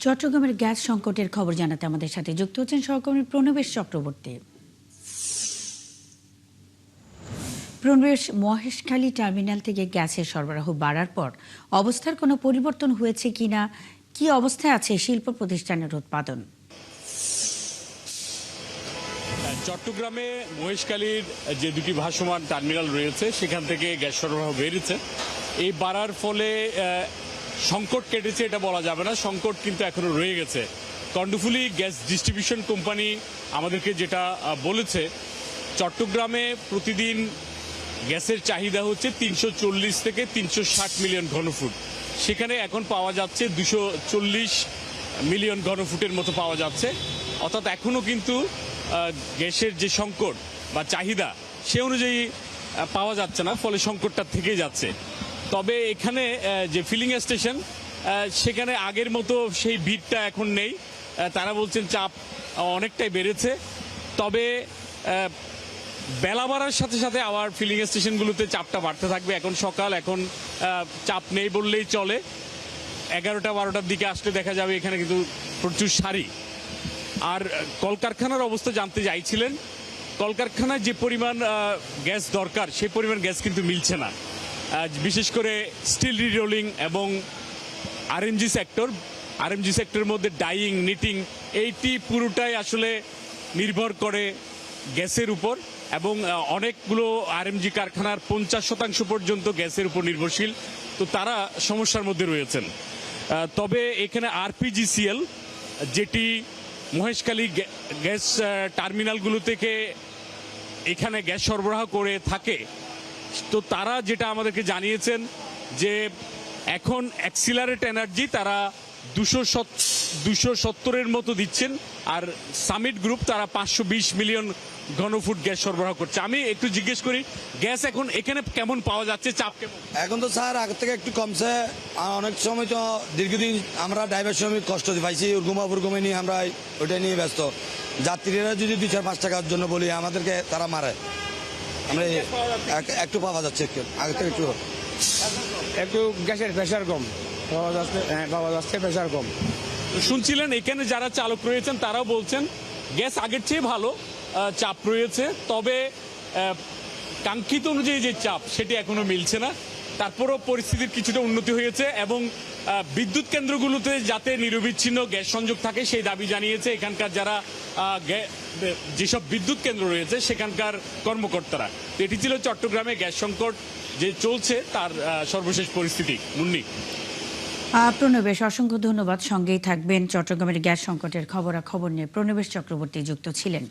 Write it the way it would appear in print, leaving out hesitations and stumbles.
চট্টগ্রামের গ্যাস সংকটের খবর জানাতে আমাদের সাথে যুক্ত হচ্ছেন সহকর্মী প্রণবেশ চক্রবর্তী। প্রণবেশ, মহেশখালী টার্মিনাল থেকে গ্যাসের সরবরাহ বাড়ার পর অবস্থার কোনো পরিবর্তন হয়েছে কিনা, কি অবস্থায় আছে শিল্প প্রতিষ্ঠানের উৎপাদন? চট্টগ্রামে মহেশখালীর যে দুটি ভাসমান টার্মিনাল রয়েছে সেখান থেকে গ্যাস সরবরাহ বেড়েছে। এই বাড়ার ফলে সংকট কেটেছে এটা বলা যাবে না, সংকট কিন্তু এখনো রয়ে গেছে। কর্ণফুলী গ্যাস ডিস্ট্রিবিউশন কোম্পানি আমাদেরকে যেটা বলেছে, চট্টগ্রামে প্রতিদিন গ্যাসের চাহিদা হচ্ছে 340 থেকে 360 মিলিয়ন ঘনফুট, সেখানে এখন পাওয়া যাচ্ছে 240 মিলিয়ন ঘনফুটের মতো পাওয়া যাচ্ছে। অর্থাৎ এখনও কিন্তু গ্যাসের যে সংকট বা চাহিদা সে অনুযায়ী পাওয়া যাচ্ছে না, ফলে সংকটটা থেকে যাচ্ছে। তবে এখানে যে ফিলিং স্টেশন সেখানে আগের মতো সেই ভিড়টা এখন নেই। তারা বলছেন চাপ অনেকটাই বেড়েছে। তবে বেলা বাড়ার সাথে সাথে আবার ফিলিং স্টেশনগুলোতে চাপটা বাড়তে থাকবে। এখন সকাল, এখন চাপ নেই বললেই চলে। 11টা-12টার দিকে আসলে দেখা যাবে এখানে কিন্তু প্রচুর সারি। আর কলকারখানার অবস্থা জানতে চাইছিলেন, কলকারখানায় যে পরিমাণ গ্যাস দরকার সেই পরিমাণ গ্যাস কিন্তু মিলছে না। বিশেষ করে স্টিল রিরোলিং এবং আরএমজি সেক্টরের মধ্যে ডাইং, নিটিং এইটি পুরোটাই আসলে নির্ভর করে গ্যাসের উপর, এবং অনেকগুলো আরএমজি কারখানার 50% পর্যন্ত গ্যাসের উপর নির্ভরশীল। তো তারা সমস্যার মধ্যে রয়েছেন। তবে এখানে আরপিজিসিএল, যেটি মহেশখালী গ্যাস টার্মিনালগুলো থেকে এখানে গ্যাস সরবরাহ করে থাকে, তো তারা যেটা আমাদেরকে জানিয়েছেন যে এখন অ্যাক্সিলারেট এনার্জি তারা 270-এর মতো দিচ্ছেন, আর সামিট গ্রুপ তারা 520 মিলিয়ন ঘনফুট গ্যাস সরবরাহ করছে। আমি একটু জিজ্ঞেস করি, গ্যাস এখন এখানে কেমন পাওয়া যাচ্ছে, চাপ কেমন? এখন তো স্যার আগের থেকে একটু কমছে। অনেক সময় তো দীর্ঘদিন আমরা ড্রাইভার শ্রমিক কষ্ট পাইছি, উর্গুমে নিয়ে আমরা ওইটা নিয়ে ব্যস্ত। যাত্রীরা যদি 2-4-5 টাকার জন্য বলি আমাদেরকে তারা মারে। আমরা একটু পাওয়া যাচ্ছে, আগে থেকে একটু গ্যাসের প্রেশার কম পাওয়া যাচ্ছে, প্রেশার কম। শুনছিলেন এখানে যারা চালক রয়েছেন তারাও বলছেন গ্যাস আগের চেয়ে ভালো, চাপ রয়েছে। তবে কাঙ্ক্ষিত অনুযায়ী যে চাপ সেটি এখনো মিলছে না। তারপরও পরিস্থিতির কিছুটা উন্নতি হয়েছে, এবং বিদ্যুৎ কেন্দ্রগুলোতে যাতে নিরবিচ্ছিন্ন গ্যাস সংযোগ থাকে সেই দাবি জানিয়েছে এখানকার যারা যেসব বিদ্যুৎ কেন্দ্র রয়েছে সেখানকার কর্মকর্তারা। এটি ছিল চট্টগ্রামে গ্যাস সংকট যে চলছে তার সর্বশেষ পরিস্থিতি। মুন্নি। প্রণবেশ, অসংখ্য ধন্যবাদ। সঙ্গেই থাকবেন। চট্টগ্রামের গ্যাস সংকটের খবরাখবর নিয়ে প্রণবেশ চক্রবর্তী যুক্ত ছিলেন।